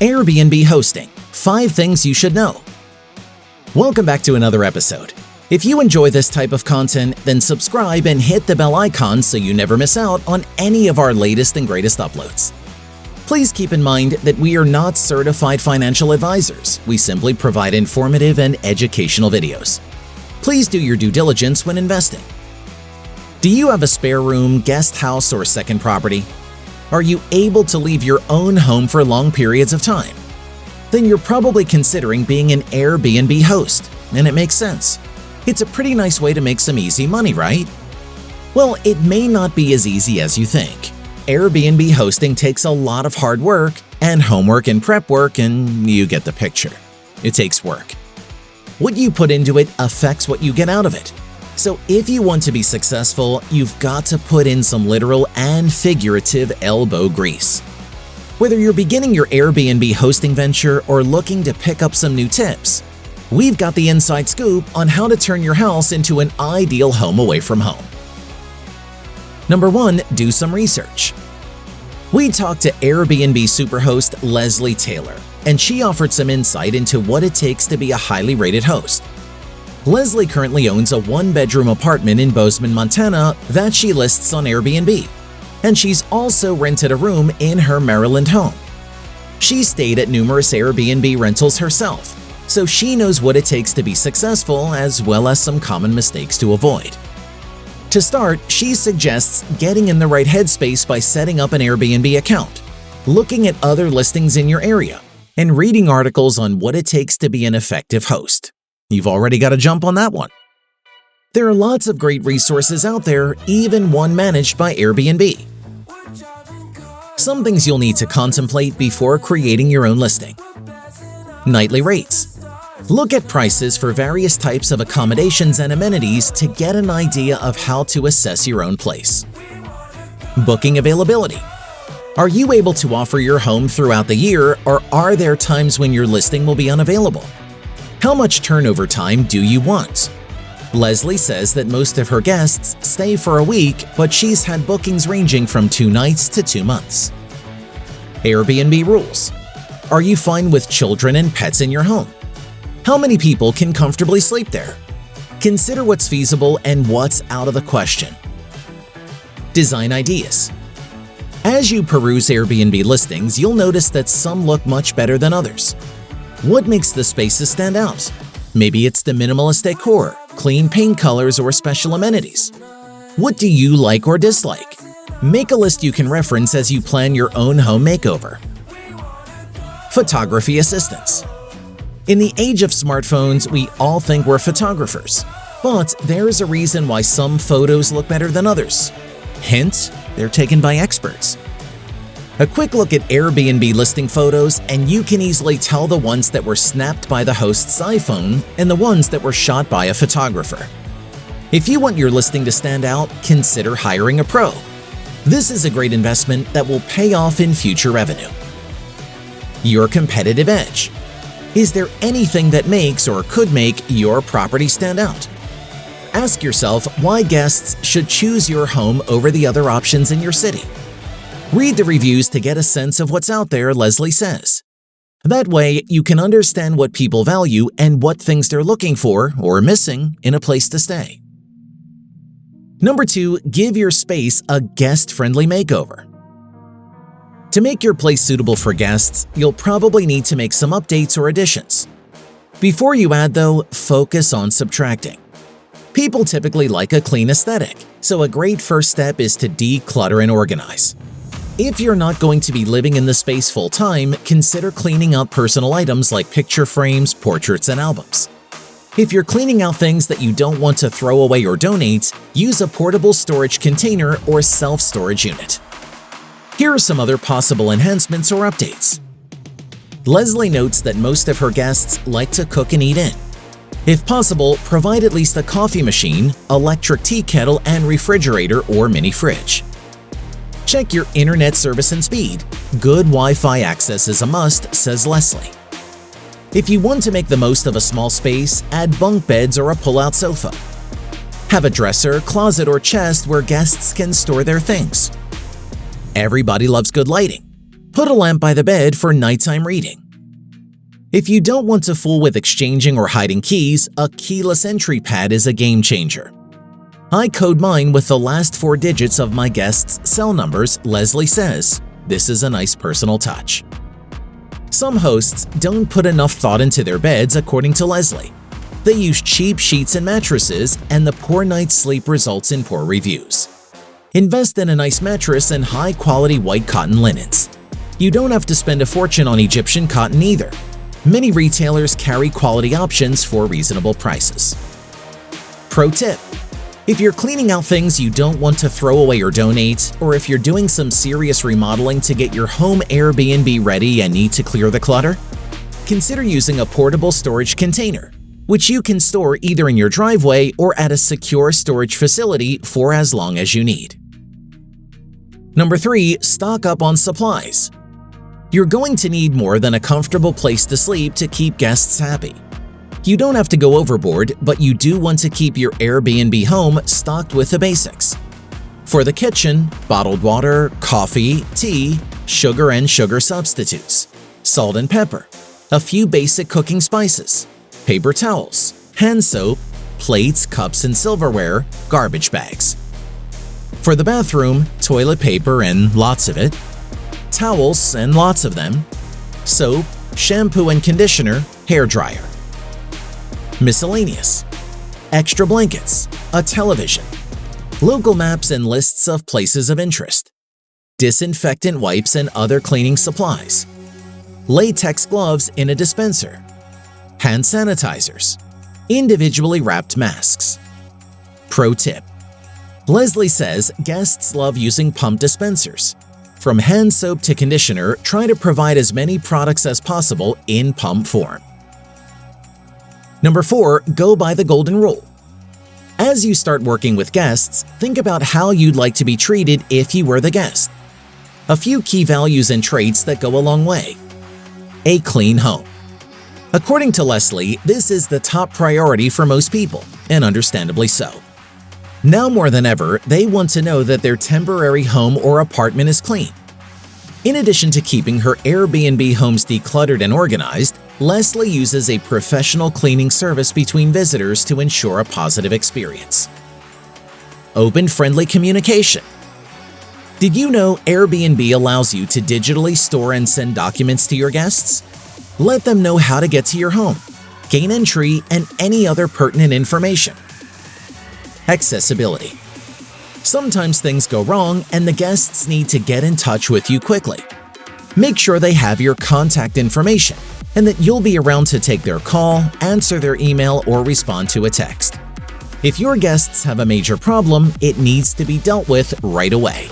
Airbnb hosting, 5 things you should know. Welcome back to another episode. If you enjoy this type of content, then subscribe and hit the bell icon so you never miss out on any of our latest and greatest uploads. Please keep in mind that we are not certified financial advisors. We simply provide informative and educational videos. Please do your due diligence when investing. Do you have a spare room, guest house, or second property? Are you able to leave your own home for long periods of time? Then you're probably considering being an Airbnb host, and it makes sense. It's a pretty nice way to make some easy money, right? Well, it may not be as easy as you think. Airbnb hosting takes a lot of hard work and homework and prep work, and you get the picture. It takes work. What you put into it affects what you get out of it. So if you want to be successful, you've got to put in some literal and figurative elbow grease. Whether you're beginning your Airbnb hosting venture or looking to pick up some new tips, we've got the inside scoop on how to turn your house into an ideal home away from home. Number 1, do some research. We talked to Airbnb superhost Leslie Taylor, and she offered some insight into what it takes to be a highly rated host. Leslie currently owns a 1-bedroom apartment in Bozeman, Montana that she lists on Airbnb, and she's also rented a room in her Maryland home. She stayed at numerous Airbnb rentals herself, so she knows what it takes to be successful as well as some common mistakes to avoid. To start, she suggests getting in the right headspace by setting up an Airbnb account, looking at other listings in your area, and reading articles on what it takes to be an effective host. You've already got a jump on that one. There are lots of great resources out there, even one managed by Airbnb. Some things you'll need to contemplate before creating your own listing. Nightly rates. Look at prices for various types of accommodations and amenities to get an idea of how to assess your own place. Booking availability. Are you able to offer your home throughout the year, or are there times when your listing will be unavailable? How much turnover time do you want? Leslie says that most of her guests stay for a week, but she's had bookings ranging from 2 nights to 2 months. Airbnb rules. Are you fine with children and pets in your home? How many people can comfortably sleep there? Consider what's feasible and what's out of the question. Design ideas. As you peruse Airbnb listings, you'll notice that some look much better than others. What makes the spaces stand out? Maybe it's the minimalist decor, clean paint colors, or special amenities. What do you like or dislike? Make a list you can reference as you plan your own home makeover. Photography assistance. In the age of smartphones, we all think we're photographers, but there's a reason why some photos look better than others. Hint, they're taken by experts. A quick look at Airbnb listing photos and you can easily tell the ones that were snapped by the host's iPhone and the ones that were shot by a photographer. If you want your listing to stand out, consider hiring a pro. This is a great investment that will pay off in future revenue. Your competitive edge. Is there anything that makes or could make your property stand out? Ask yourself why guests should choose your home over the other options in your city. Read the reviews to get a sense of what's out there, Leslie says. That way, you can understand what people value and what things they're looking for or missing in a place to stay. Number 2, give your space a guest-friendly makeover. To make your place suitable for guests, you'll probably need to make some updates or additions. Before you add, though, focus on subtracting. People typically like a clean aesthetic, so a great first step is to declutter and organize. If you're not going to be living in the space full-time, consider cleaning out personal items like picture frames, portraits, and albums. If you're cleaning out things that you don't want to throw away or donate, use a portable storage container or self-storage unit. Here are some other possible enhancements or updates. Leslie notes that most of her guests like to cook and eat in. If possible, provide at least a coffee machine, electric tea kettle, and refrigerator or mini fridge. Check your internet service and speed. Good Wi-Fi access is a must, says Leslie. If you want to make the most of a small space, add bunk beds or a pull-out sofa. Have a dresser, closet, or chest where guests can store their things. Everybody loves good lighting. Put a lamp by the bed for nighttime reading. If you don't want to fool with exchanging or hiding keys, a keyless entry pad is a game changer. I code mine with the last 4 digits of my guests' cell numbers, Leslie says. This is a nice personal touch. Some hosts don't put enough thought into their beds, according to Leslie. They use cheap sheets and mattresses, and the poor night's sleep results in poor reviews. Invest in a nice mattress and high-quality white cotton linens. You don't have to spend a fortune on Egyptian cotton either. Many retailers carry quality options for reasonable prices. Pro tip: if you're cleaning out things you don't want to throw away or donate, or if you're doing some serious remodeling to get your home Airbnb ready and need to clear the clutter, consider using a portable storage container, which you can store either in your driveway or at a secure storage facility for as long as you need. Number 3. Stock up on supplies. You're going to need more than a comfortable place to sleep to keep guests happy. You don't have to go overboard, but you do want to keep your Airbnb home stocked with the basics. For the kitchen, bottled water, coffee, tea, sugar and sugar substitutes, salt and pepper, a few basic cooking spices, paper towels, hand soap, plates, cups and silverware, garbage bags. For the bathroom, toilet paper and lots of it, towels and lots of them, soap, shampoo and conditioner, hair dryer. Miscellaneous: extra blankets, a television, local maps and lists of places of interest, disinfectant wipes and other cleaning supplies, latex gloves in a dispenser, hand sanitizers, individually wrapped masks. Pro tip: Leslie says guests love using pump dispensers. From hand soap to conditioner, try to provide as many products as possible in pump form. Number 4. Go by the golden rule. As you start working with guests, think about how you'd like to be treated if you were the guest. A few key values and traits that go a long way. A clean home. According to Leslie, this is the top priority for most people, and understandably so. Now more than ever, they want to know that their temporary home or apartment is clean. In addition to keeping her Airbnb homes decluttered and organized, Leslie uses a professional cleaning service between visitors to ensure a positive experience. Open, friendly communication. Did you know Airbnb allows you to digitally store and send documents to your guests? Let them know how to get to your home, gain entry, and any other pertinent information. Accessibility. Sometimes things go wrong and the guests need to get in touch with you quickly. Make sure they have your contact information and that you'll be around to take their call, answer their email, or respond to a text. If your guests have a major problem, it needs to be dealt with right away.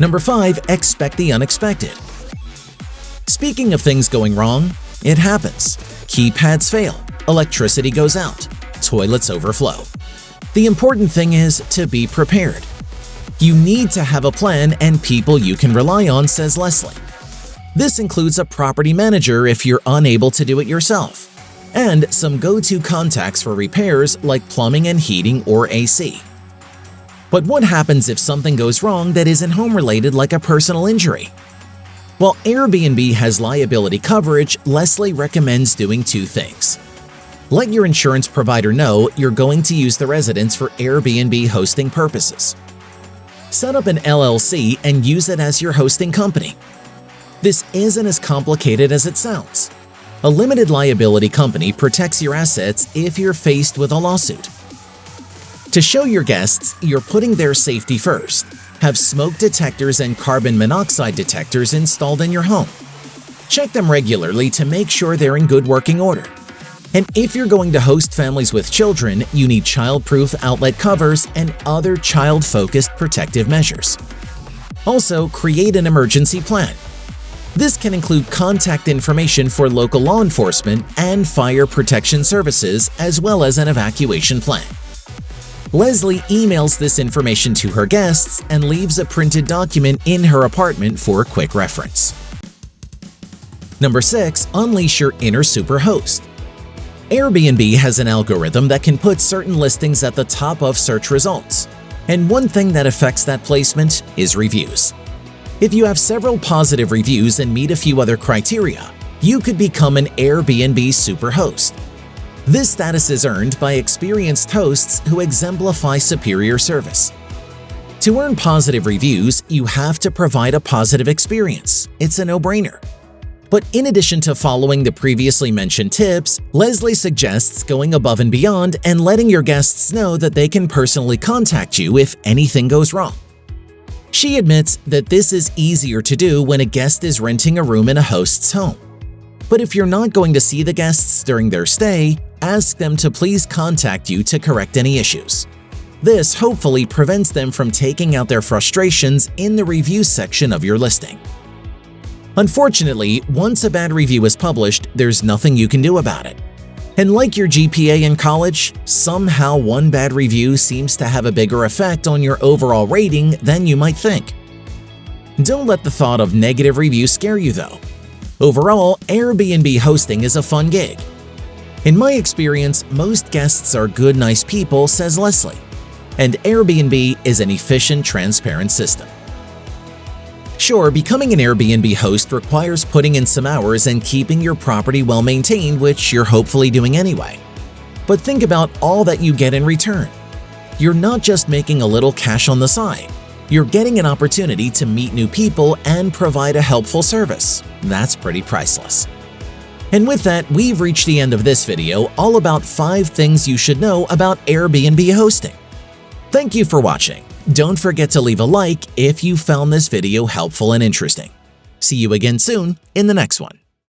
Number 5. Expect the unexpected. Speaking of things going wrong, it happens. Keypads fail, electricity goes out, toilets overflow. The important thing is to be prepared. You need to have a plan and people you can rely on, says Leslie. This includes a property manager if you're unable to do it yourself, and some go-to contacts for repairs like plumbing and heating or AC. But what happens if something goes wrong that isn't home-related, like a personal injury? While Airbnb has liability coverage, Leslie recommends doing 2 things. Let your insurance provider know you're going to use the residence for Airbnb hosting purposes. Set up an LLC and use it as your hosting company. This isn't as complicated as it sounds. A limited liability company protects your assets if you're faced with a lawsuit. To show your guests you're putting their safety first, have smoke detectors and carbon monoxide detectors installed in your home. Check them regularly to make sure they're in good working order. And if you're going to host families with children, you need child-proof outlet covers and other child-focused protective measures. Also, create an emergency plan. This can include contact information for local law enforcement and fire protection services, as well as an evacuation plan. Leslie emails this information to her guests and leaves a printed document in her apartment for quick reference. Number 6. Unleash your inner superhost. Airbnb has an algorithm that can put certain listings at the top of search results, and one thing that affects that placement is reviews. If you have several positive reviews and meet a few other criteria, you could become an Airbnb superhost. This status is earned by experienced hosts who exemplify superior service. To earn positive reviews, you have to provide a positive experience. It's a no-brainer. But in addition to following the previously mentioned tips, Leslie suggests going above and beyond and letting your guests know that they can personally contact you if anything goes wrong. She admits that this is easier to do when a guest is renting a room in a host's home. But if you're not going to see the guests during their stay, ask them to please contact you to correct any issues. This hopefully prevents them from taking out their frustrations in the review section of your listing. Unfortunately, once a bad review is published, there's nothing you can do about it. And like your GPA in college, somehow one bad review seems to have a bigger effect on your overall rating than you might think. Don't let the thought of negative reviews scare you though. Overall, Airbnb hosting is a fun gig. In my experience, most guests are good, nice people, says Leslie, and Airbnb is an efficient, transparent system. Sure, becoming an Airbnb host requires putting in some hours and keeping your property well maintained, which you're hopefully doing anyway. But think about all that you get in return. You're not just making a little cash on the side. You're getting an opportunity to meet new people and provide a helpful service. That's pretty priceless. And with that, we've reached the end of this video all about 5 things you should know about Airbnb hosting. Thank you for watching. Don't forget to leave a like if you found this video helpful and interesting. See you again soon in the next one.